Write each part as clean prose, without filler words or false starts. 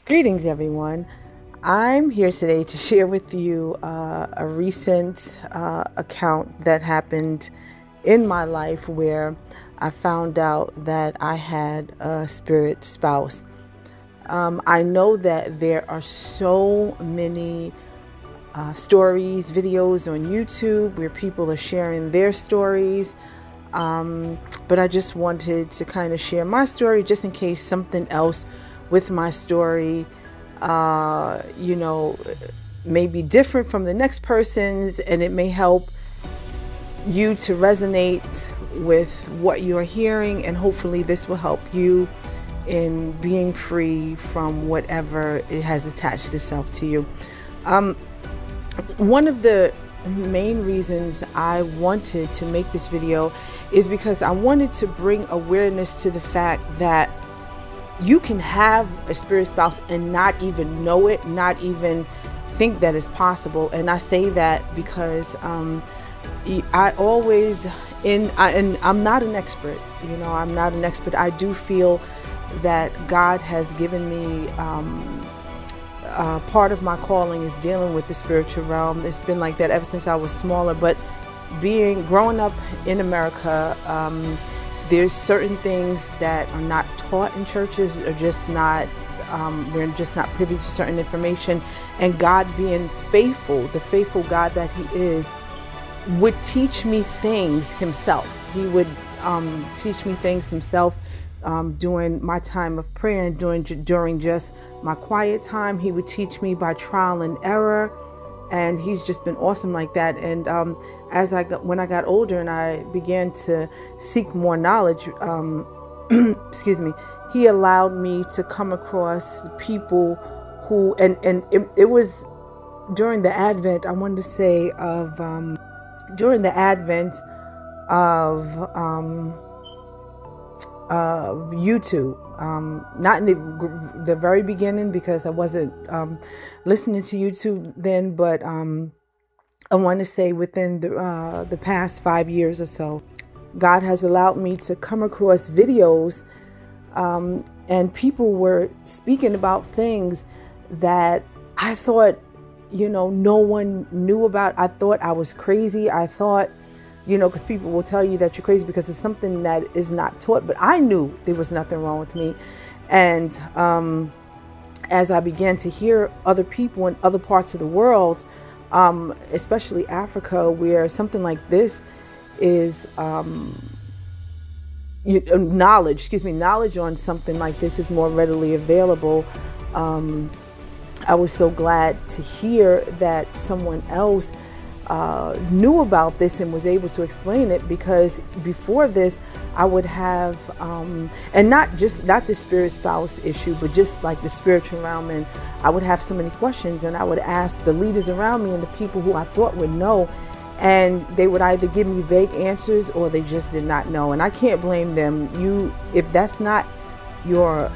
Greetings, everyone. I'm here today to share with you a recent account that happened in my life where I found out that I had a spirit spouse. I know that there are so many stories, videos on YouTube where people are sharing their stories. But I just wanted to kind of share my story just in case something else with my story, may be different from the next person's, and it may help you to resonate with what you're hearing, and hopefully this will help you in being free from whatever it has attached itself to you. One of the main reasons I wanted to make this video is because I wanted to bring awareness to the fact that you can have a spirit spouse and not even know it, not even think that it's possible. And I say that because I always, and I'm not an expert, I'm not an expert. I do feel that God has given me part of my calling is dealing with the spiritual realm. It's been like that ever since I was smaller, but growing up in America, there's certain things that are not taught in churches, or just not, we're just not privy to certain information. And God, being faithful, the faithful God that He is, would teach me things Himself. He would teach me things Himself during my time of prayer, and during just my quiet time. He would teach me by trial and error, and He's just been awesome like that. And when I got older and I began to seek more knowledge, excuse me, He allowed me to come across people who, and it was during the advent, I wanted to say, of during the advent of YouTube, not in the very beginning, because I wasn't listening to YouTube then, but I want to say within the past 5 years or so, God has allowed me to come across videos, and people were speaking about things that I thought, no one knew about. I thought I was crazy. I thought, because people will tell you that you're crazy because it's something that is not taught. But I knew there was nothing wrong with me. And as I began to hear other people in other parts of the world, especially Africa, where something like this is knowledge on something like this is more readily available. I was so glad to hear that someone else knew about this and was able to explain it, because before this I would have and not the spirit spouse issue, but just like the spiritual realm, and I would have so many questions, and I would ask the leaders around me and the people who I thought would know, and they would either give me vague answers or they just did not know. And I can't blame them. If that's not your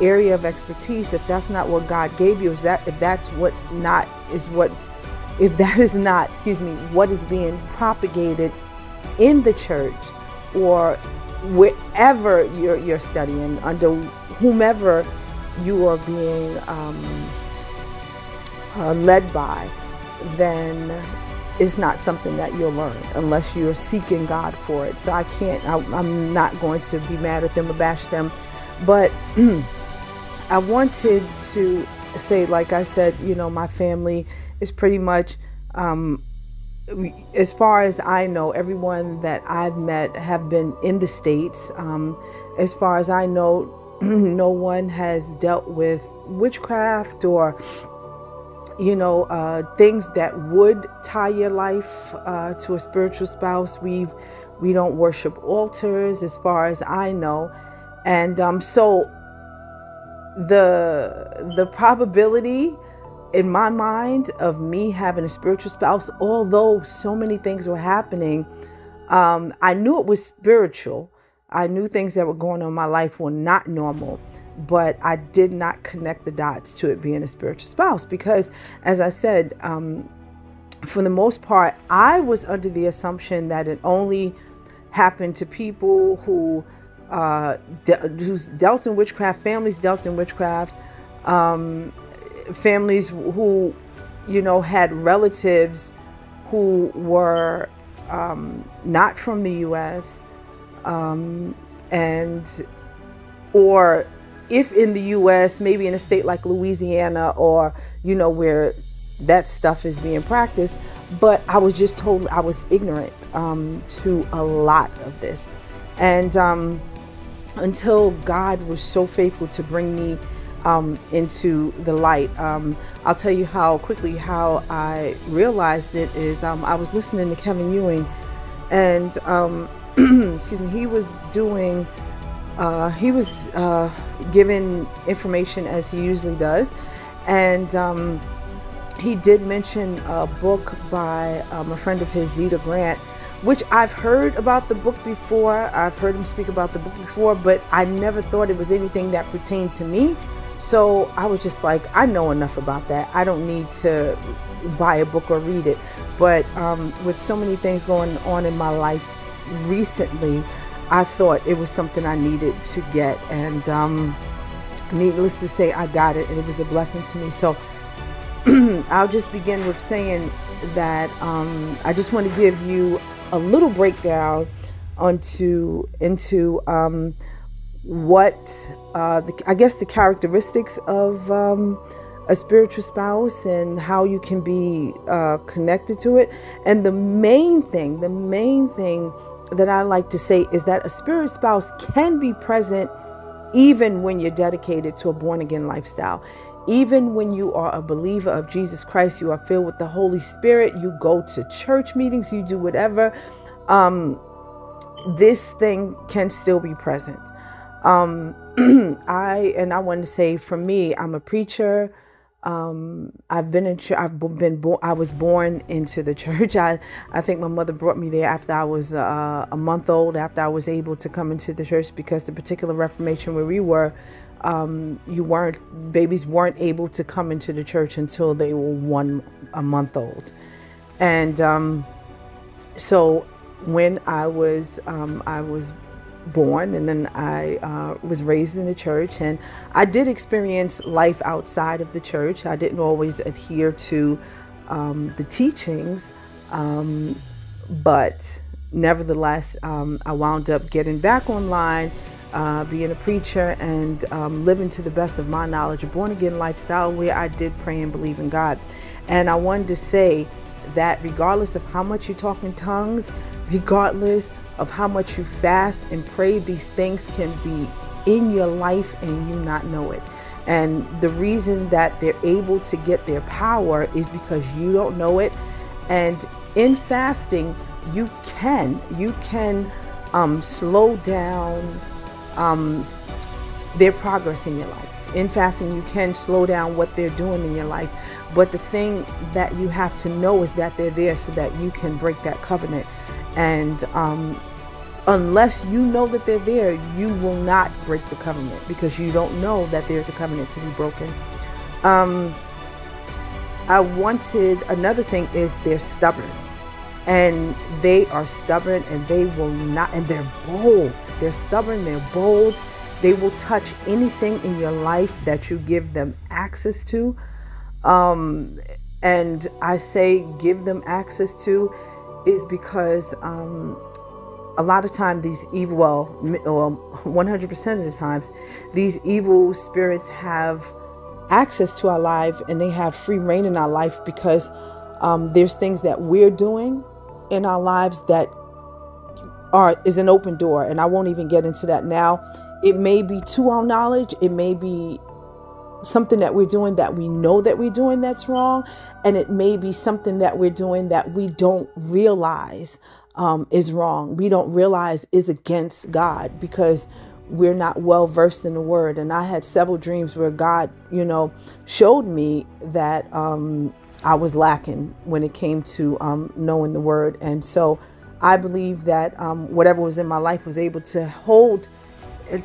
area of expertise, if that's not what God gave you, if that is not, what is being propagated in the church, or wherever you're studying, under whomever you are being led by, then it's not something that you'll learn unless you're seeking God for it. So I'm not going to be mad at them or bash them, but I wanted to say, like I said, my family is pretty much, as far as I know, everyone that I've met have been in the States. As far as I know, no one has dealt with witchcraft or, things that would tie your life to a spiritual spouse. We don't worship altars, as far as I know. And so the probability in my mind of me having a spiritual spouse, although so many things were happening, I knew it was spiritual. I knew things that were going on in my life were not normal, but I did not connect the dots to it being a spiritual spouse, because, as I said, for the most part, I was under the assumption that it only happened to people who's dealt in witchcraft, families dealt in witchcraft, families who, had relatives who were not from the U.S. And or if in the U.S., maybe in a state like Louisiana or, where that stuff is being practiced. But I was just told I was ignorant to a lot of this. And until God was so faithful to bring me into the light. I'll tell you how I realized it is I was listening to Kevin Ewing, and excuse me, he was giving information as he usually does, and he did mention a book by a friend of his, Zeta Grant, which I've heard about the book before. I've heard him speak about the book before, but I never thought it was anything that pertained to me. So I was just like, I know enough about that. I don't need to buy a book or read it. But with so many things going on in my life recently, I thought it was something I needed to get. And needless to say, I got it, and it was a blessing to me. So I'll just begin with saying that I just want to give you a little breakdown into what I guess the characteristics of a spiritual spouse and how you can be connected to it. And the main thing that I like to say is that a spirit spouse can be present even when you're dedicated to a born again lifestyle. Even when you are a believer of Jesus Christ, you are filled with the Holy Spirit, you go to church meetings, you do whatever, this thing can still be present. I want to say, for me, I'm a preacher. I've been in church. I was born into the church. I think my mother brought me there after I was a month old, after I was able to come into the church, because the particular Reformation where we were, babies weren't able to come into the church until they were a month old. And so when I was born, and then I was raised in the church, and I did experience life outside of the church. I didn't always adhere to the teachings, but nevertheless, I wound up getting back online, being a preacher, and living, to the best of my knowledge, a born again lifestyle where I did pray and believe in God. And I wanted to say that regardless of how much you talk in tongues, regardless of how much you fast and pray, these things can be in your life and you not know it. And the reason that they're able to get their power is because you don't know it. And in fasting, you can slow down their progress in your life. In fasting, you can slow down what they're doing in your life. But the thing that you have to know is that they're there so that you can break that covenant. And unless you know that they're there, you will not break the covenant, because you don't know that there's a covenant to be broken. Another thing is they're stubborn. And they are stubborn, and they will not, and they're bold. They're stubborn, they're bold. They will touch anything in your life that you give them access to. And I say give them access to is because a lot of time these evil, well, 100% of the times, these evil spirits have access to our life, and they have free reign in our life, because there's things that we're doing in our lives that is an open door. And I won't even get into that now. It may be to our knowledge. It may be something that we're doing that we know that we're doing that's wrong. And it may be something that we're doing that we don't realize is wrong. We don't realize is against God, because we're not well versed in the word. And I had several dreams where God, showed me that I was lacking when it came to knowing the word. And so I believe that whatever was in my life was able to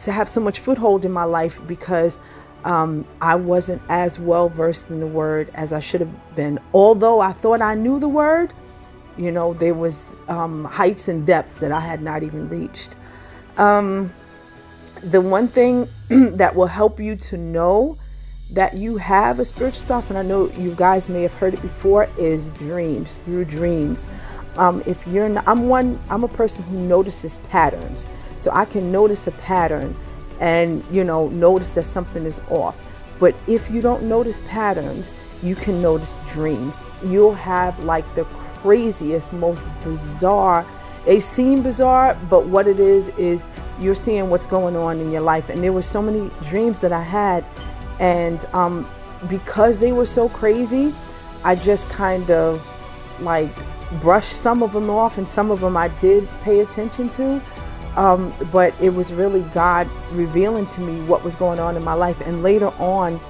have so much foothold in my life, because I wasn't as well versed in the word as I should have been. Although I thought I knew the word, there was heights and depths that I had not even reached. The one thing that will help you to know that you have a spiritual spouse, and I know you guys may have heard it before, is dreams, through dreams. If you're not, I'm a person who notices patterns. So I can notice a pattern and, notice that something is off. But if you don't notice patterns, you can notice dreams. You'll have like the craziest, most bizarre. They seem bizarre, but what it is you're seeing what's going on in your life. And there were so many dreams that I had, and because they were so crazy, I just kind of like brushed some of them off, and some of them I did pay attention to. But it was really God revealing to me what was going on in my life. And later on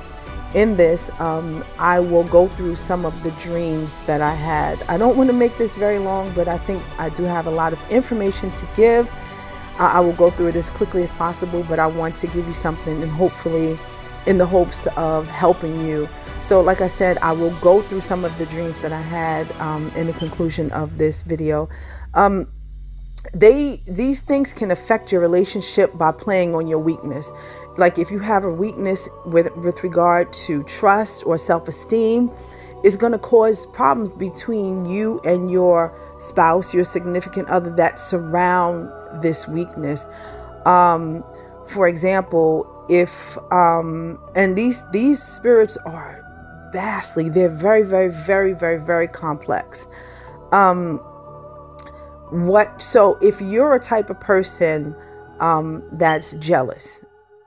in this, I will go through some of the dreams that I had. I don't want to make this very long, but I think I do have a lot of information to give. I will go through it as quickly as possible, but I want to give you something, and hopefully in the hopes of helping you. So like I said, I will go through some of the dreams that I had in the conclusion of this video. These things can affect your relationship by playing on your weakness. Like if you have a weakness with regard to trust or self-esteem, it's going to cause problems between you and your spouse, your significant other, that surround this weakness. For example, if and these spirits are vastly, they're very, very, very, very, very complex. So if you're a type of person that's jealous,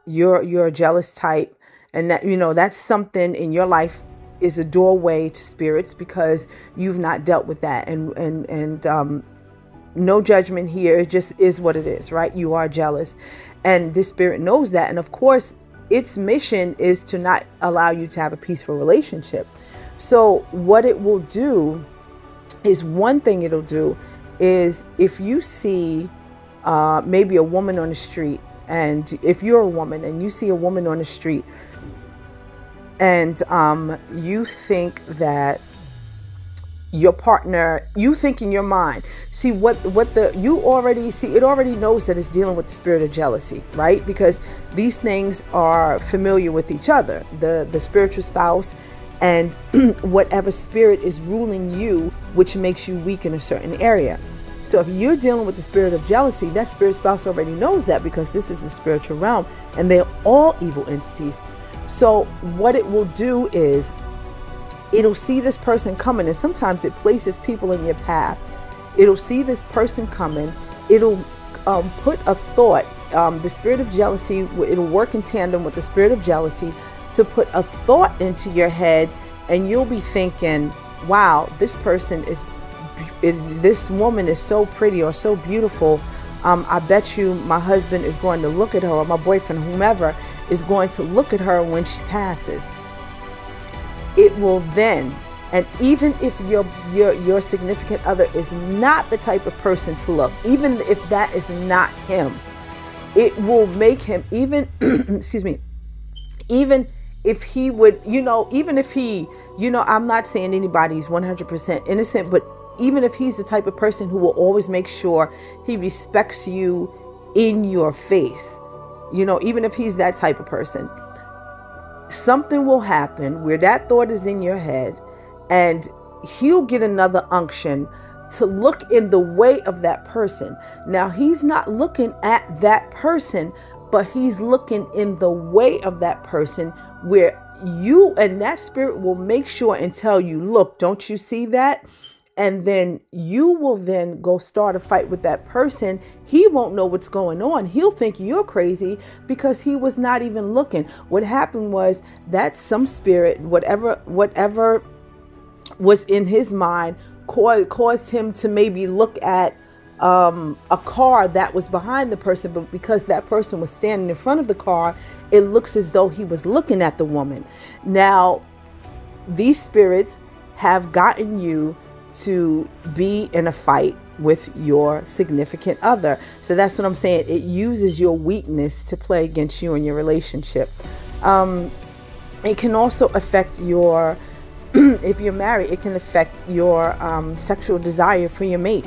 you're a jealous type, and that that's something in your life is a doorway to spirits, because you've not dealt with that. And no judgment here, it just is what it is, right? You are jealous, and this spirit knows that, and of course its mission is to not allow you to have a peaceful relationship. So what it will do is, one thing it'll do is, if you see maybe a woman on the street, and if you're a woman and you see a woman on the street, and you think that your partner, you think in your mind, see you already see, it already knows that it's dealing with the spirit of jealousy, right? Because these things are familiar with each other, the spiritual spouse and whatever spirit is ruling you, which makes you weak in a certain area. So if you're dealing with the spirit of jealousy, that spirit spouse already knows that, because this is the spiritual realm and they're all evil entities. So what it will do is, it'll see this person coming, and sometimes it places people in your path. It'll see this person coming. It'll put a thought, the spirit of jealousy, it'll work in tandem with the spirit of jealousy to put a thought into your head, and you'll be thinking, wow, this woman is so pretty or so beautiful. I bet you my husband is going to look at her, or my boyfriend, whomever, is going to look at her when she passes. It will then, and even if your significant other is not the type of person to look, even if that is not him, it will make him, even excuse me, even if he would, even if he, I'm not saying anybody's 100% innocent, but even if he's the type of person who will always make sure he respects you in your face, even if he's that type of person, something will happen where that thought is in your head, and he'll get another unction to look in the way of that person. Now, he's not looking at that person, but he's looking in the way of that person, where you and that spirit will make sure and tell you, look, don't you see that? And then you will then go start a fight with that person. He won't know what's going on. He'll think you're crazy because he was not even looking. What happened was that some spirit, whatever was in his mind, caused him to maybe look at a car that was behind the person, but because that person was standing in front of the car, it looks as though he was looking at the woman. Now, these spirits have gotten you to be in a fight with your significant other. So that's what I'm saying. It uses your weakness to play against you in your relationship. It can also affect your, if you're married, it can affect your sexual desire for your mate.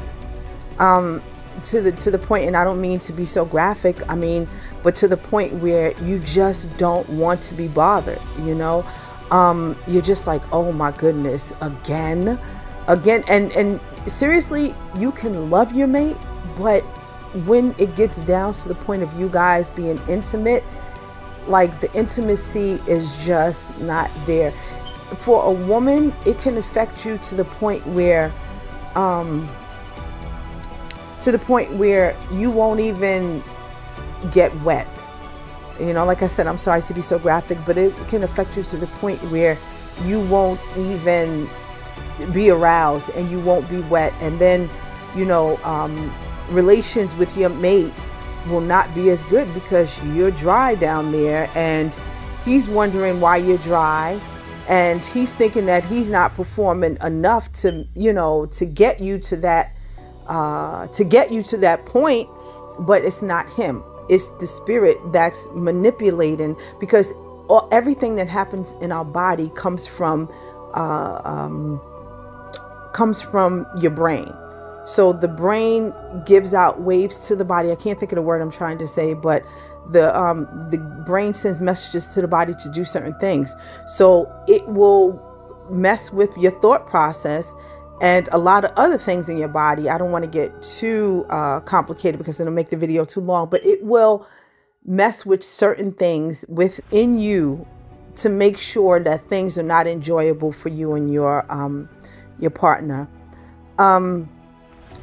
to the point, and I don't mean to be so graphic, I mean, but to the point where you just don't want to be bothered, you know. You're just like, oh my goodness, again. And seriously, you can love your mate, but when it gets down to the point of you guys being intimate, like the intimacy is just not there. For a woman, it can affect you to the point where you won't even get wet. You know, like I said, I'm sorry to be so graphic, but it can affect you to the point where you won't even be aroused and you won't be wet. And then, you know, relations with your mate will not be as good because you're dry down there and he's wondering why you're dry, and he's thinking that he's not performing enough to, you know, to get you to that point, but it's not him. It's the spirit that's manipulating, because everything that happens in our body comes from your brain. So the brain gives out waves to the body. I can't think of the word I'm trying to say, but the brain sends messages to the body to do certain things. So it will mess with your thought process and a lot of other things in your body. I don't want to get too complicated because it'll make the video too long, but it will mess with certain things within you to make sure that things are not enjoyable for you and your partner.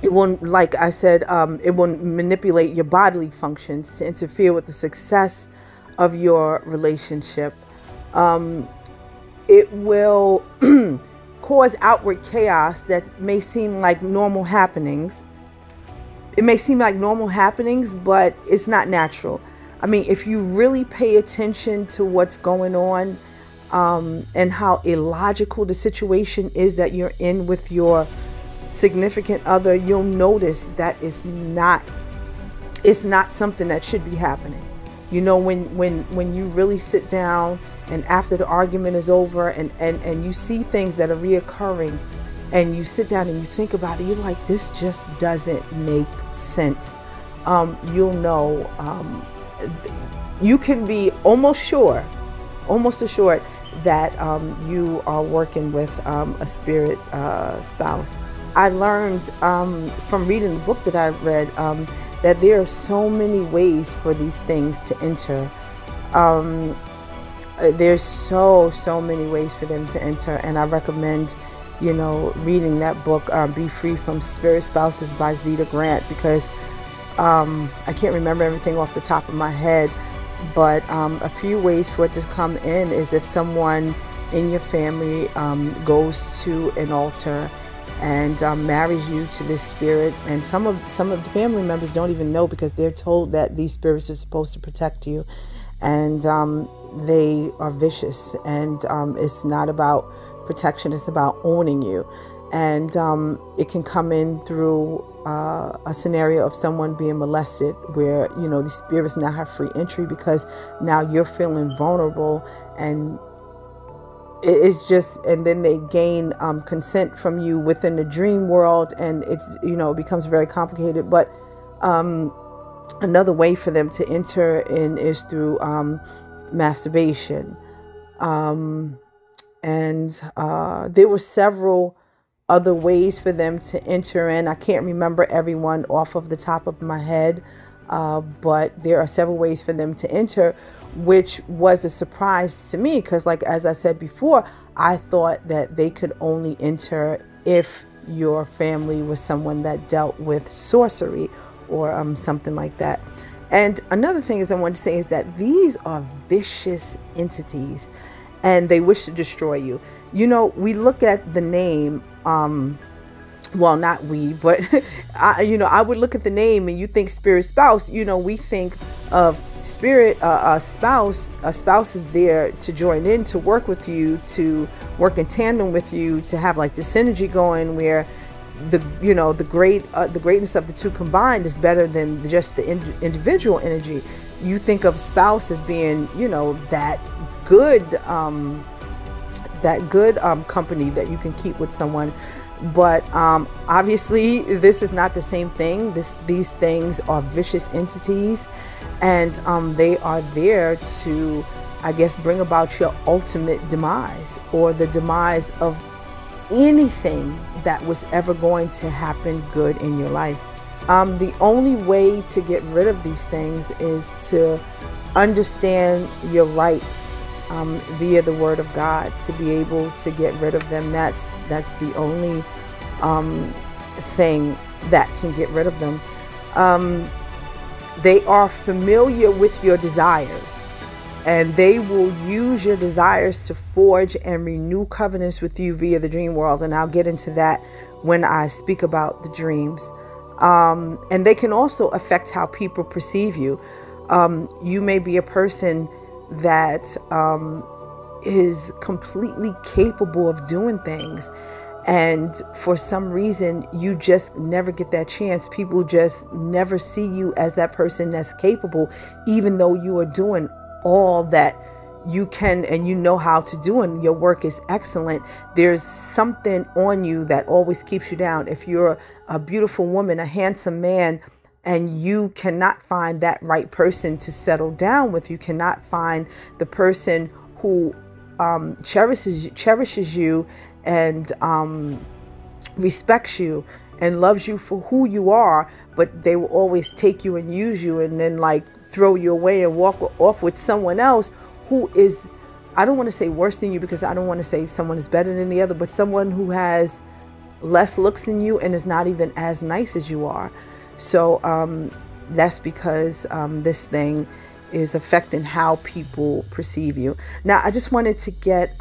It won't, like I said, it will manipulate your bodily functions to interfere with the success of your relationship. It will cause outward chaos that may seem like normal happenings. It may seem like normal happenings, but it's not natural. I mean, if you really pay attention to what's going on, and how illogical the situation is that you're in with your significant other, you'll notice that it's not something that should be happening. You know, when you really sit down and after the argument is over and you see things that are reoccurring and you sit down and you think about it, you're like, this just doesn't make sense. You'll know, you can be almost assured that you are working with a spirit spouse. I learned from reading the book that I read that there are so many ways for these things to enter. There's so many ways for them to enter, and I recommend, you know, reading that book, Be Free from Spirit Spouses by Zeta Grant, because I can't remember everything off the top of my head, but a few ways for it to come in is if someone in your family goes to an altar and marries you to this spirit, and some of the family members don't even know because they're told that these spirits are supposed to protect you, and they are vicious, and it's not about protection, it's about owning you. And it can come in through a scenario of someone being molested, where, you know, the spirits now have free entry because now you're feeling vulnerable, and it's just, and then they gain consent from you within the dream world, and it's, you know, it becomes very complicated. But another way for them to enter in is through masturbation, and there were several other ways for them to enter in. I can't remember everyone off of the top of my head, but there are several ways for them to enter, which was a surprise to me because, like, as I said before, I thought that they could only enter if your family was someone that dealt with sorcery or something like that. And another thing is I want to say is that these are vicious entities and they wish to destroy you. You know, we look at the name, well, not we, but I would look at the name and you think spirit spouse, you know, we think of spirit, a spouse is there to join in, to work with you, to work in tandem with you, to have like this synergy going where the greatness of the two combined is better than just the individual energy. You think of spouse as being, you know, that good company that you can keep with someone. But obviously, this is not the same thing. These things are vicious entities, and they are there to, I guess, bring about your ultimate demise, or the demise of anything that was ever going to happen good in your life. The only way to get rid of these things is to understand your rights via the Word of God, to be able to get rid of them. That's the only thing that can get rid of them. They are familiar with your desires, and they will use your desires to forge and renew covenants with you via the dream world. And I'll get into that when I speak about the dreams. And they can also affect how people perceive you. You may be a person that is completely capable of doing things, and for some reason you just never get that chance. People just never see you as that person that's capable, even though you are doing all that you can and you know how to do, and your work is excellent. There's something on you that always keeps you down. If you're a beautiful woman, a handsome man, and you cannot find that right person to settle down with, you cannot find the person who cherishes you and respects you and loves you for who you are, but they will always take you and use you and then like throw you away and walk off with someone else who is, I don't want to say worse than you, because I don't want to say someone is better than the other, but someone who has less looks than you and is not even as nice as you are. So that's because this thing is affecting how people perceive you. Now, I just wanted to get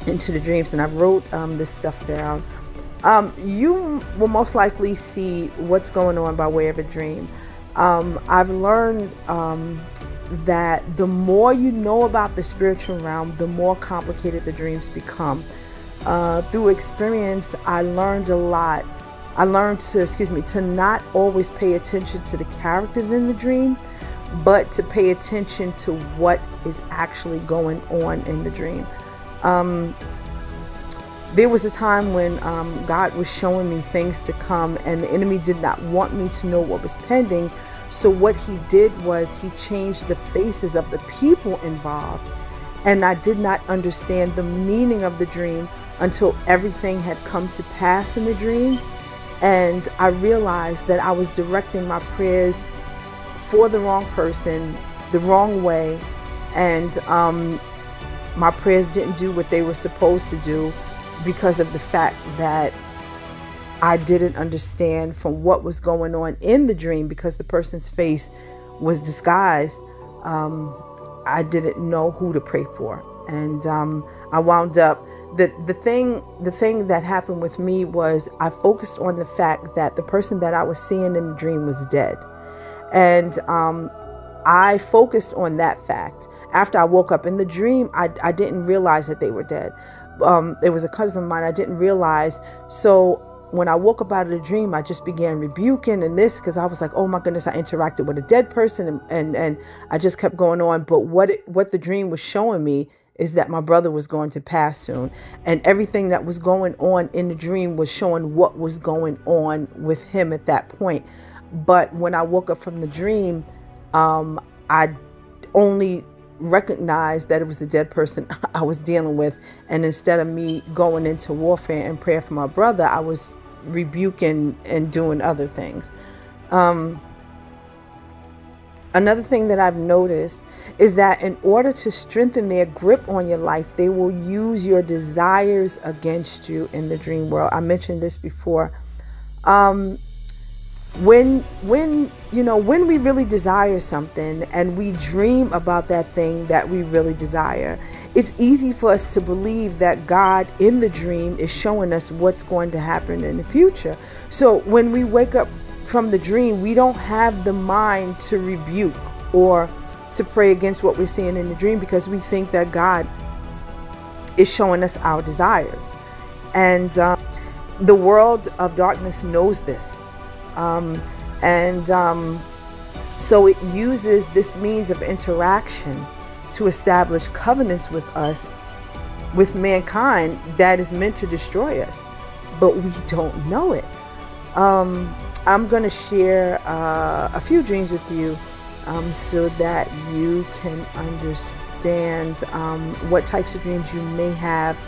into the dreams, and I wrote this stuff down. You will most likely see what's going on by way of a dream. I've learned that the more you know about the spiritual realm, the more complicated the dreams become. Through experience, I learned a lot. I learned to not always pay attention to the characters in the dream, but to pay attention to what is actually going on in the dream. There was a time when God was showing me things to come, and the enemy did not want me to know what was pending. So what he did was he changed the faces of the people involved, and I did not understand the meaning of the dream until everything had come to pass in the dream. And I realized that I was directing my prayers for the wrong person, the wrong way, and my prayers didn't do what they were supposed to do because of the fact that I didn't understand from what was going on in the dream, because the person's face was disguised. I didn't know who to pray for, and I wound up. The thing that happened with me was I focused on the fact that the person that I was seeing in the dream was dead, and I focused on that fact. After I woke up in the dream, I didn't realize that they were dead. It was a cousin of mine. I didn't realize. So when I woke up out of the dream, I just began rebuking and this, because I was like, oh my goodness, I interacted with a dead person, and I just kept going on. But what the dream was showing me is that my brother was going to pass soon, and everything that was going on in the dream was showing what was going on with him at that point. But when I woke up from the dream, I only recognized that it was a dead person I was dealing with, and instead of me going into warfare and prayer for my brother, I was rebuking and doing other things. Another thing that I've noticed is that in order to strengthen their grip on your life, they will use your desires against you in the dream world. I mentioned this before. When we really desire something and we dream about that thing that we really desire, it's easy for us to believe that God in the dream is showing us what's going to happen in the future. So when we wake up from the dream, we don't have the mind to rebuke or to pray against what we're seeing in the dream, because we think that God is showing us our desires. And the world of darkness knows this. So it uses this means of interaction to establish covenants with us, with mankind, that is meant to destroy us. but we don't know it. I'm going to share a few dreams with you so that you can understand what types of dreams you may have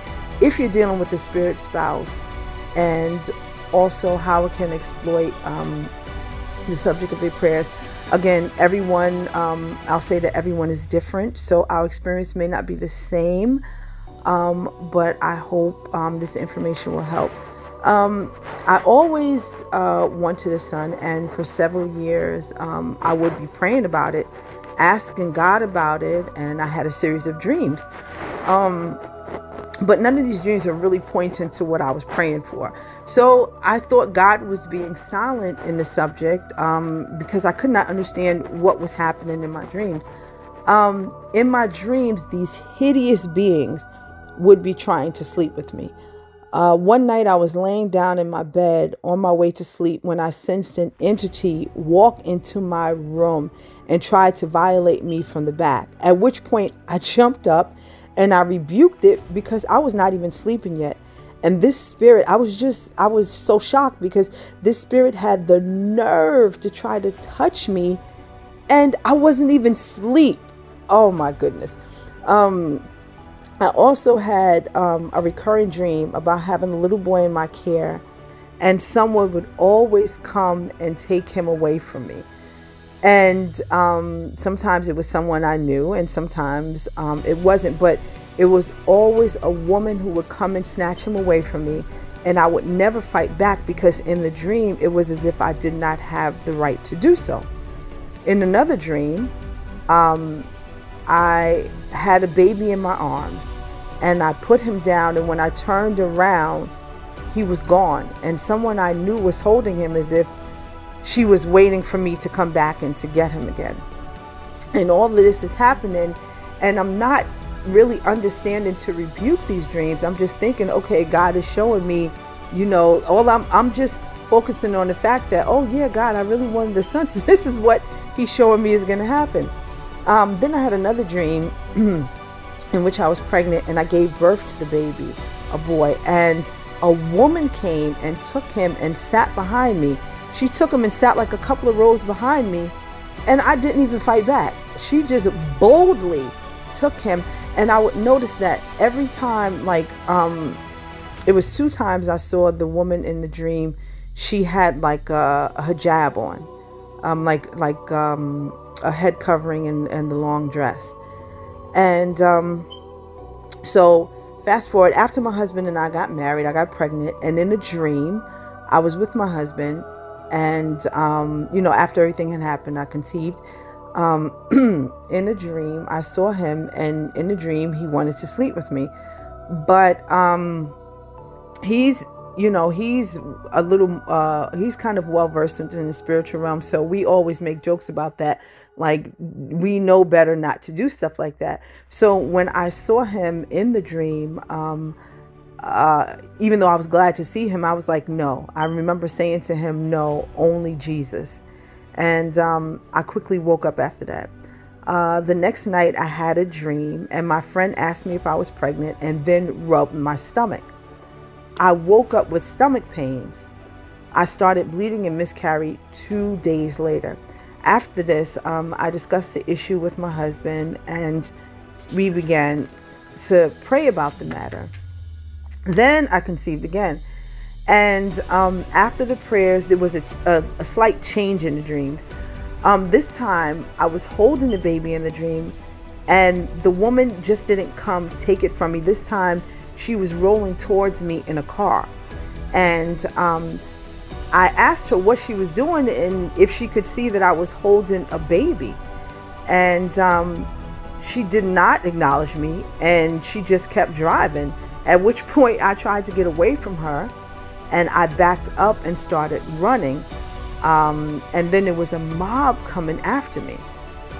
if you're dealing with a spirit spouse, and also how it can exploit the subject of their prayers. Again, everyone, I'll say that everyone is different, so our experience may not be the same, but I hope this information will help. I always wanted a son, and for several years I would be praying about it, asking God about it, and I had a series of dreams. But none of these dreams are really pointing to what I was praying for. So I thought God was being silent in the subject because I could not understand what was happening in my dreams. In my dreams, these hideous beings would be trying to sleep with me. One night I was laying down in my bed on my way to sleep when I sensed an entity walk into my room and tried to violate me from the back, at which point I jumped up and I rebuked it because I was not even sleeping yet. And this spirit, I was so shocked because this spirit had the nerve to try to touch me and I wasn't even asleep. Oh my goodness. I also had a recurring dream about having a little boy in my care, and someone would always come and take him away from me. And sometimes it was someone I knew, and sometimes it wasn't, but it was always a woman who would come and snatch him away from me, and I would never fight back because in the dream it was as if I did not have the right to do so. In another dream, I had a baby in my arms and I put him down, and when I turned around, he was gone, and someone I knew was holding him as if she was waiting for me to come back and to get him again. And all of this is happening, and I'm not really understanding to rebuke these dreams. I'm just thinking, okay, God is showing me, I'm just focusing on the fact that, oh yeah, God, I really wanted a son, so this is what he's showing me is going to happen. Then I had another dream in which I was pregnant and I gave birth to the baby, a boy, and a woman came and took him and sat behind me. She took him and sat like a couple of rows behind me, and I didn't even fight back. She just boldly took him, and I would notice that every time, it was 2 times I saw the woman in the dream. She had like a hijab on, like a head covering and the long dress. And so fast forward, after my husband and I got married, I got pregnant, and in a dream I was with my husband, and after everything had happened, I conceived. In a dream I saw him, and in the dream he wanted to sleep with me, but he's a little he's kind of well versed in the spiritual realm, so we always make jokes about that, like we know better not to do stuff like that. So when I saw him in the dream, even though I was glad to see him, I was like, no. I remember saying to him, no, only Jesus. And I quickly woke up after that. The next night I had a dream, and my friend asked me if I was pregnant and then rubbed my stomach. I woke up with stomach pains. I started bleeding and miscarried 2 days later. After this, I discussed the issue with my husband, and we began to pray about the matter. Then I conceived again. And after the prayers, there was a slight change in the dreams. This time I was holding the baby in the dream, and the woman just didn't come take it from me. This time she was rolling towards me in a car. And I asked her what she was doing and if she could see that I was holding a baby. And she did not acknowledge me, and she just kept driving. At which point I tried to get away from her, and I backed up and started running. And then there was a mob coming after me.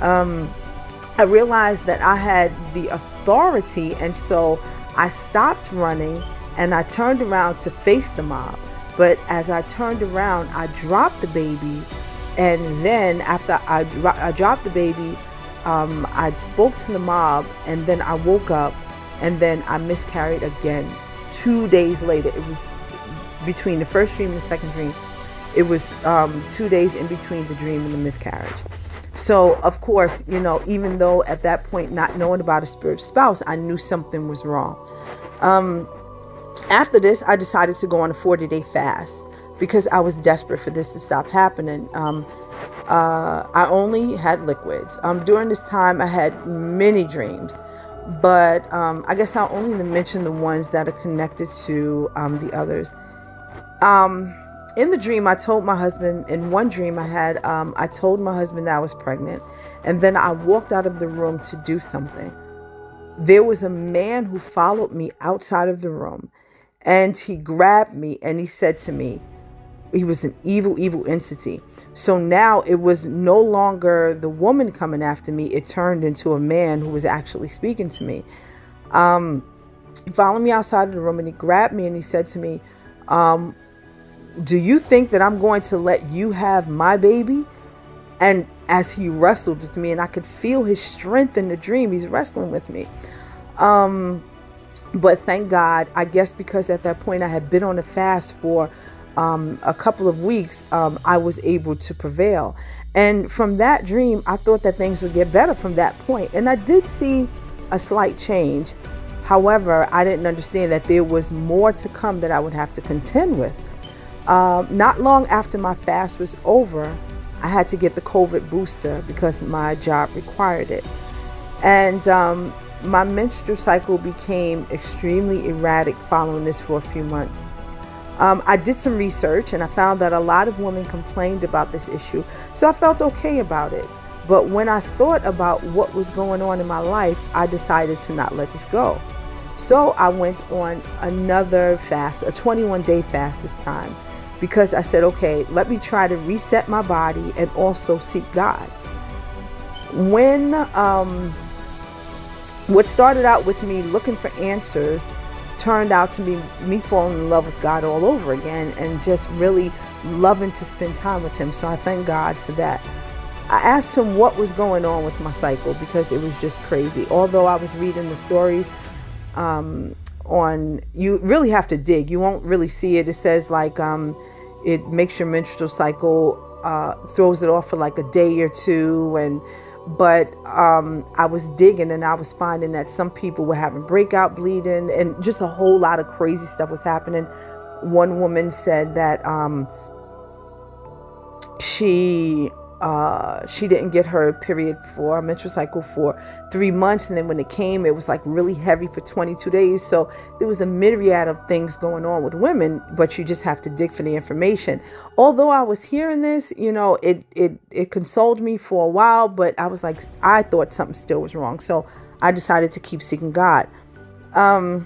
I realized that I had the authority, and so I stopped running and I turned around to face the mob. But as I turned around, I dropped the baby, and then after I dropped the baby, I spoke to the mob, and then I woke up, and then I miscarried again 2 days later. It was between the first dream and the second dream, it was 2 days in between the dream and the miscarriage. So, of course, you know, even though at that point, not knowing about a spiritual spouse, I knew something was wrong. After this, I decided to go on a 40-day fast because I was desperate for this to stop happening. I only had liquids. During this time, I had many dreams, but I guess I'll only mention the ones that are connected to the others. In the dream, I told my husband, in one dream I had, I told my husband that I was pregnant, and then I walked out of the room to do something. There was a man who followed me outside of the room, and he grabbed me and he said to me, he was an evil, evil entity. So now it was no longer the woman coming after me. It turned into a man who was actually speaking to me. He followed me outside of the room and he grabbed me and he said to me, do you think that I'm going to let you have my baby? And as he wrestled with me, and I could feel his strength in the dream, he's wrestling with me. But thank God, I guess because at that point I had been on a fast for a couple of weeks, I was able to prevail. And from that dream, I thought that things would get better from that point. And I did see a slight change. However, I didn't understand that there was more to come that I would have to contend with. Not long after my fast was over, I had to get the COVID booster because my job required it. And my menstrual cycle became extremely erratic following this for a few months. I did some research and I found that a lot of women complained about this issue, so I felt okay about it. But when I thought about what was going on in my life, I decided to not let this go. So I went on another fast, a 21-day fast this time, because I said, okay, let me try to reset my body and also seek God. When what started out with me looking for answers turned out to be me falling in love with God all over again and just really loving to spend time with him. So I thank God for that. I asked him what was going on with my cycle because it was just crazy. Although I was reading the stories you really have to dig. You won't really see it. It says like it makes your menstrual cycle, throws it off for like a day or two. But I was digging and I was finding that some people were having breakout bleeding and just a whole lot of crazy stuff was happening. One woman said that she didn't get her period for menstrual cycle for 3 months, and then when it came, it was like really heavy for 22 days. So there was a myriad of things going on with women, but you just have to dig for the information. Although I was hearing this, you know, it consoled me for a while, but I was like, I thought something still was wrong. So I decided to keep seeking God. I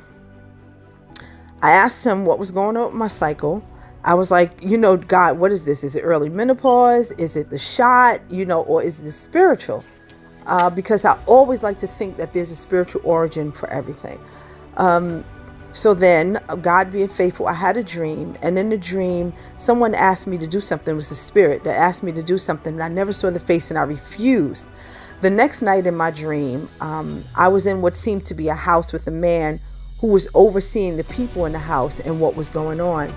asked him what was going on with my cycle. I was like, you know, God, what is this? Is it early menopause? Is it the shot? You know, or is this spiritual? Because I always like to think that there's a spiritual origin for everything. So then, God being faithful, I had a dream. And in the dream, someone asked me to do something. It was a spirit that asked me to do something. And I never saw the face and I refused. The next night in my dream, I was in what seemed to be a house with a man who was overseeing the people in the house and what was going on.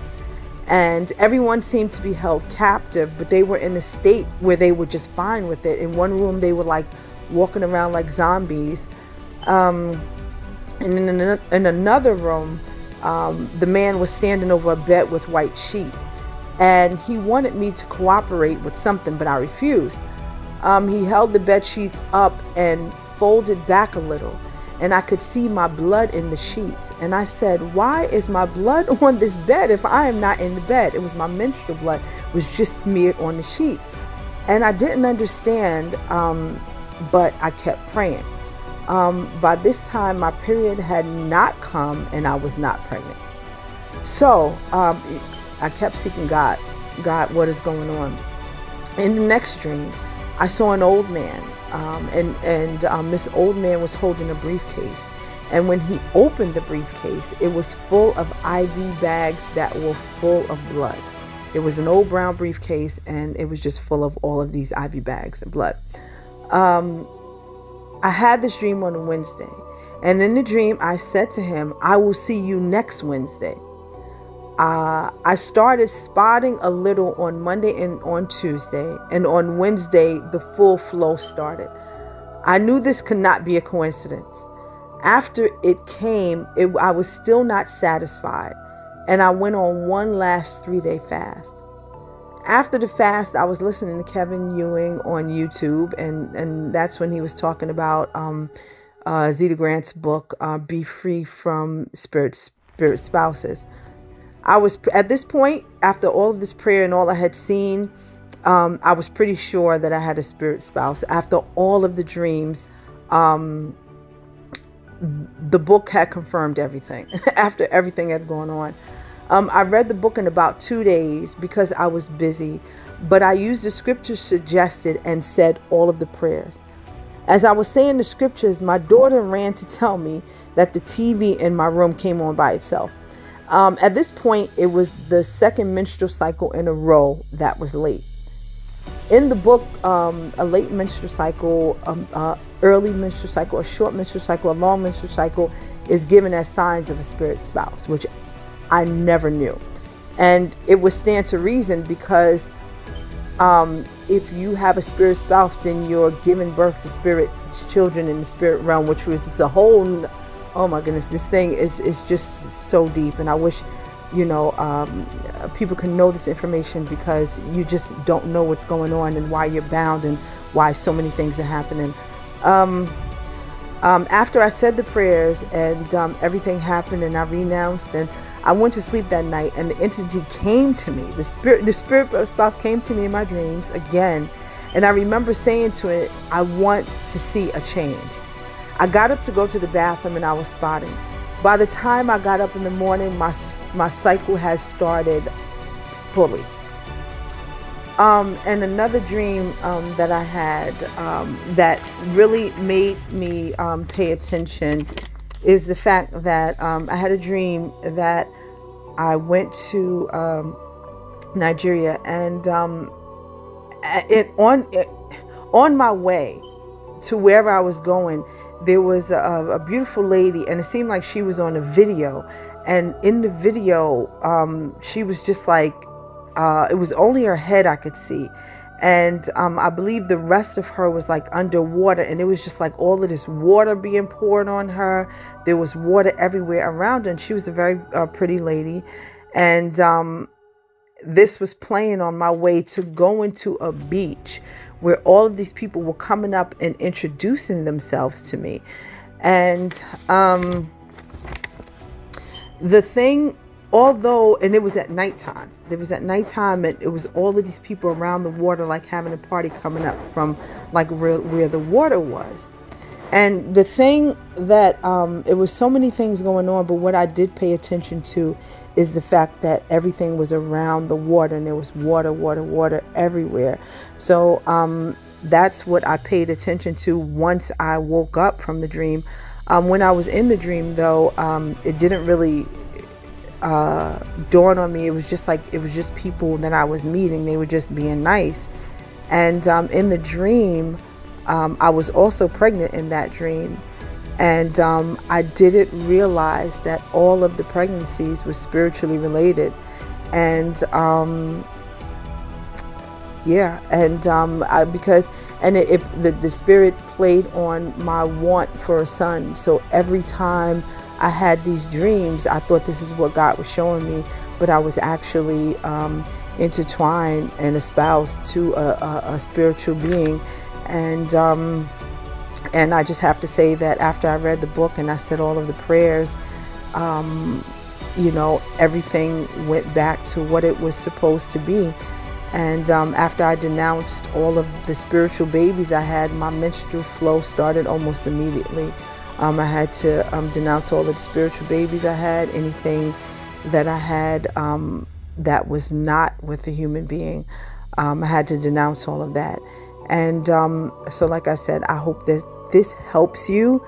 And everyone seemed to be held captive, but they were in a state where they were just fine with it. In one room, they were like walking around like zombies. And in another room, the man was standing over a bed with white sheets. And he wanted me to cooperate with something, but I refused. He held the bed sheets up and folded back a little. And I could see my blood in the sheets. And I said, why is my blood on this bed if I am not in the bed? It was my menstrual blood was just smeared on the sheets. And I didn't understand, but I kept praying. By this time, my period had not come and I was not pregnant. So I kept seeking God. God, what is going on? In the next dream, I saw an old man. This old man was holding a briefcase, and when he opened the briefcase, it was full of IV bags that were full of blood. It was an old brown briefcase, and it was just full of all of these IV bags of blood. I had this dream on a Wednesday, and in the dream, I said to him, I will see you next Wednesday. I started spotting a little on Monday and on Tuesday, and on Wednesday the full flow started. I knew this could not be a coincidence. After it came, I was still not satisfied, and I went on one last 3-day fast. After the fast, I was listening to Kevin Ewing on YouTube, and that's when he was talking about Zeta Grant's book, Be Free from Spirit Spouses. I was, at this point, after all of this prayer and all I had seen, I was pretty sure that I had a spirit spouse. After all of the dreams, the book had confirmed everything. After everything had gone on. I read the book in about 2 days because I was busy, but I used the scriptures suggested and said all of the prayers. As I was saying the scriptures, my daughter ran to tell me that the TV in my room came on by itself. At this point, it was the second menstrual cycle in a row that was late. In the book, a late menstrual cycle, early menstrual cycle, a short menstrual cycle, a long menstrual cycle is given as signs of a spirit spouse, which I never knew. And it would stand to reason because if you have a spirit spouse, then you're giving birth to spirit children in the spirit realm, which was a whole, oh my goodness, this thing is just so deep. And I wish, people can know this information, because you just don't know what's going on and why you're bound and why so many things are happening. After I said the prayers and everything happened and I renounced, and I went to sleep that night, and the entity came to me. The spirit spouse came to me in my dreams again. And I remember saying to it, I want to see a change. I got up to go to the bathroom and I was spotting. By the time I got up in the morning, my cycle had started fully. And another dream that I had that really made me pay attention is the fact that I had a dream that I went to Nigeria, and on my way to wherever I was going, there was a beautiful lady, and it seemed like she was on a video. And in the video, she was just like, it was only her head I could see. And I believe the rest of her was like underwater, and it was just like all of this water being poured on her. There was water everywhere around her, and she was a very pretty lady. And this was playing on my way to going to a beach where all of these people were coming up and introducing themselves to me. And the thing, and it was at nighttime. It was at nighttime, and it was all of these people around the water, like having a party coming up from like where the water was. And the thing that, it was so many things going on, but what I did pay attention to is the fact that everything was around the water, and there was water everywhere. So that's what I paid attention to once I woke up from the dream. When I was in the dream, though, it didn't really dawn on me. It was just people that I was meeting. They were just being nice. And in the dream, I was also pregnant in that dream. And I didn't realize that all of the pregnancies were spiritually related. And the spirit played on my want for a son. So every time I had these dreams, I thought this is what God was showing me, but I was actually intertwined and espoused to a spiritual being. And I just have to say that after I read the book and I said all of the prayers, everything went back to what it was supposed to be. And after I denounced all of the spiritual babies I had, my menstrual flow started almost immediately. I had to denounce all of the spiritual babies I had, anything that I had that was not with a human being. I had to denounce all of that. And so like I said, I hope that this helps you.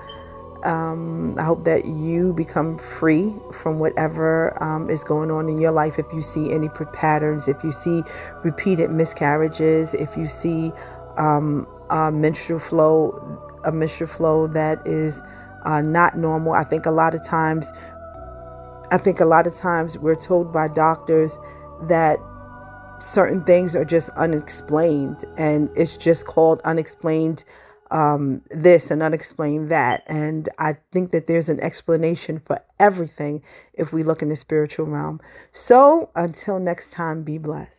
I hope that you become free from whatever is going on in your life. If you see any patterns, if you see repeated miscarriages, if you see a menstrual flow that is not normal. I think a lot of times I think a lot of times we're told by doctors that certain things are just unexplained, and it's just called unexplained this and unexplained that. And I think that there's an explanation for everything if we look in the spiritual realm. So until next time, be blessed.